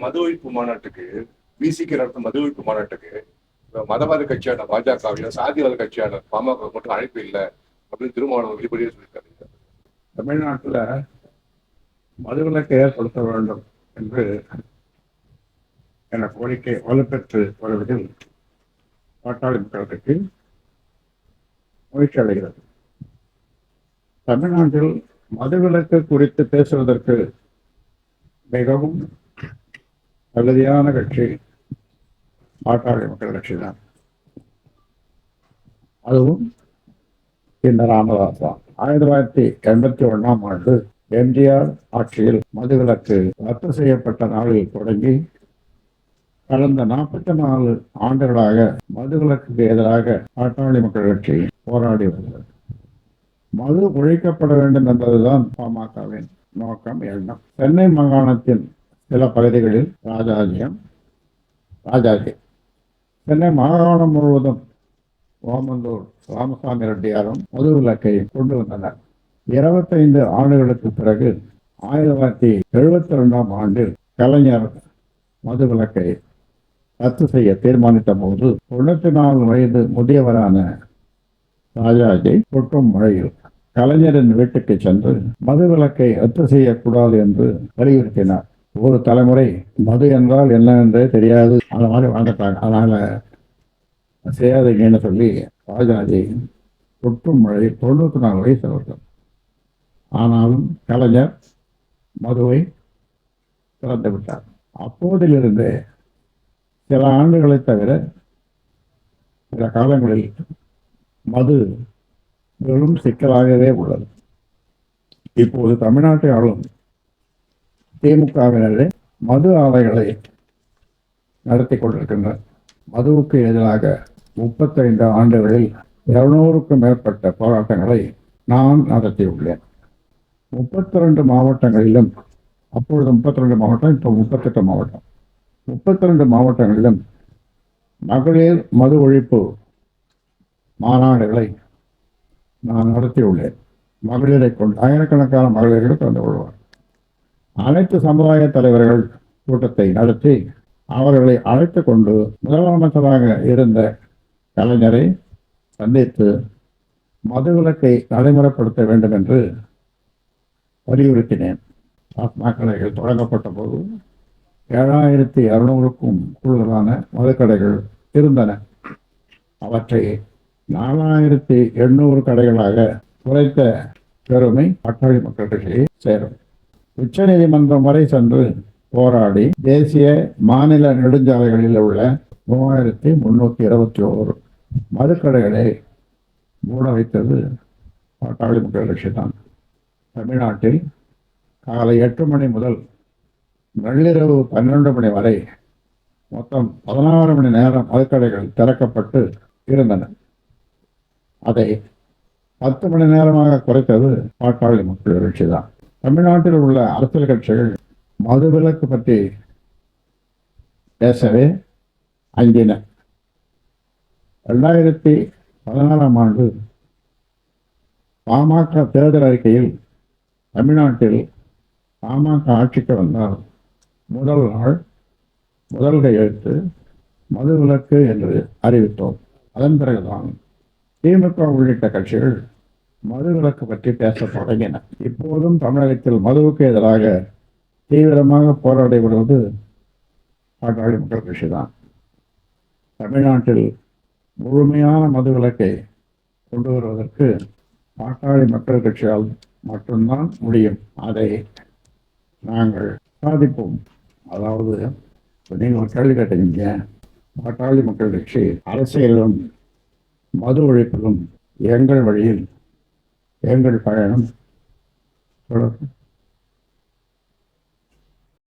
மது ஒழிப்பு மாநாட்டுக்கு விசிக்கு நடத்தும் மது ஒழிப்பு மாநாட்டுக்கு மதவாத கட்சியான பாஜகவில சாதிவாத கட்சியான பாமக மட்டும் அழைப்பு இல்லை அப்படின்னு திருமாவளவன் வெளிப்படையே சொல்லியிருக்காரு. தமிழ்நாட்டில் மதுவிலக்கை ஏற்படுத்த வேண்டும் என்று என கோரிக்கை வலுப்பெற்று வருவதில் பாட்டாளி மக்கள் கட்சி மகிழ்ச்சி அடைகிறது. தமிழ்நாட்டில் மதுவிலக்கு குறித்து பேசுவதற்கு மிகவும் தகுதியான கட்சி பாட்டாளி மக்கள் கட்சி தான். அதுவும் இந்த ராமதாஸ் தான். 1981 எம்ஜிஆர் ஆட்சியில் மதுவிலக்கு ரத்து செய்யப்பட்ட நாளில் தொடங்கி கடந்த 44 ஆண்டுகளாக மதுவிலக்குக்கு எதிராக பாட்டாளி மக்கள் கட்சி போராடி வருகிறது. மது ஒழிக்கப்பட வேண்டும் என்பதுதான் பாமகவின் நோக்கம், எண்ணம். சென்னை மாகாணத்தின் சில பகுதிகளில் ராஜாஜி சென்னை மாகாணம் முழுவதும் ஓமந்தூர் ராமசாமி ரெட்டியாரும் மதுவிலக்கை கொண்டு வந்தனர். 25 ஆண்டுகளுக்கு பிறகு 1972 கலைஞர் மதுவிலக்கை ரத்து செய்ய தீர்மானித்த போது 94 வயது முதியவரான ராஜாஜி கொட்டும் மழையில் கலைஞரின் வீட்டுக்கு சென்று மதுவிலக்கை ரத்து செய்யக்கூடாது என்று வலியுறுத்தினார். ஒரு தலைமுறை மது என்றால் என்ன என்றே தெரியாது, அந்த மாதிரி வாழ்ந்துட்டாங்க. அதனால செய்யாதீங்கன்னு சொல்லி ராஜாஜி கொட்டும் மழை 94 வயசு அவர்கள். ஆனாலும் கலைஞர் மதுவை திறந்து விட்டார். அப்போதிலிருந்து சில ஆண்டுகளை தவிர சில காலங்களில் மது வெறும் சிக்கலாகவே உள்ளது. இப்போது தமிழ்நாட்டை ஆளும் திமுகவினரே மது ஆலைகளை நடத்தி கொண்டிருக்கின்றனர். மதுவுக்கு எதிராக 35 ஆண்டுகளில் 200க்கும் மேற்பட்ட போராட்டங்களை நான் நடத்தியுள்ளேன். 32 மாவட்டங்களிலும், அப்பொழுது 32 மாவட்டம், இப்போ 38 மாவட்டம், 32 மாவட்டங்களிலும் மகளிர் மது ஒழிப்பு மாநாடுகளை நான் நடத்தியுள்ளேன். மகளிரை கொண்டு ஆயிரக்கணக்கான மகளிர்கள் கலந்து கொள்வார். அனைத்து சமுதாய தலைவர்கள் கூட்டத்தை நடத்தி அவர்களை அழைத்து கொண்டு முதலமைச்சராக இருந்த கலைஞரை சந்தித்து மதுவிலக்கை நடைமுறைப்படுத்த வேண்டும் என்று வலியுறுத்தினேன். மதுக்கடைகள் தொடங்கப்பட்ட போது 7200க்கும் கூடுதலான மதுக்கடைகள் இருந்தன. அவற்றை 4800 கடைகளாக குறைத்த பெருமை பாட்டாளி மக்கள் கட்சியை சேரும். உச்ச நீதிமன்றம் வரை சென்று போராடி தேசிய மாநில நெடுஞ்சாலைகளில் உள்ள 3321 மதுக்கடைகளை மூட வைத்தது பாட்டாளி மக்கள் கட்சி தான். தமிழ்நாட்டில் காலை 8 மணி முதல் நள்ளிரவு 12 மணி வரை மொத்தம் 16 மணி நேரம் மதுக்கடைகள் திறக்கப்பட்டு இருந்தன. அதை 10 மணி நேரமாக குறைத்தது பாட்டாளி மக்கள் கட்சி தான். தமிழ்நாட்டில் உள்ள அரசியல் கட்சிகள் மதுவிலக்கு பற்றி பேசவே அஞ்சின. 2016 பாமக தேர்தல் அறிக்கையில் தமிழ்நாட்டில் பாமக ஆட்சிக்கு வந்தால் முதல் நாள் முதல் கையெழுத்து மதுவிலக்கு என்று அறிவித்தோம். அதன் பிறகுதான் திமுக உள்ளிட்ட கட்சிகள் மதுவிலக்கு பற்றி பேச தொடங்கின. இப்போதும் தமிழகத்தில் மதுவுக்கு எதிராக தீவிரமாக போராடி வருவது பாட்டாளி மக்கள் கட்சி தான். தமிழ்நாட்டில் முழுமையான மதுவிலக்கை கொண்டு வருவதற்கு பாட்டாளி மக்கள் கட்சியால் மட்டும்தான் முடியும். அதை நாங்கள் சாதிப்போம். அதாவது நீங்கள் ஒரு கேள்வி கேட்டீங்க, பாட்டாளி மக்கள் கட்சி அரசியலும் மது ஒழிப்பிலும் எங்கள் வழியில் எங்கள் பயணம் தொடரும்.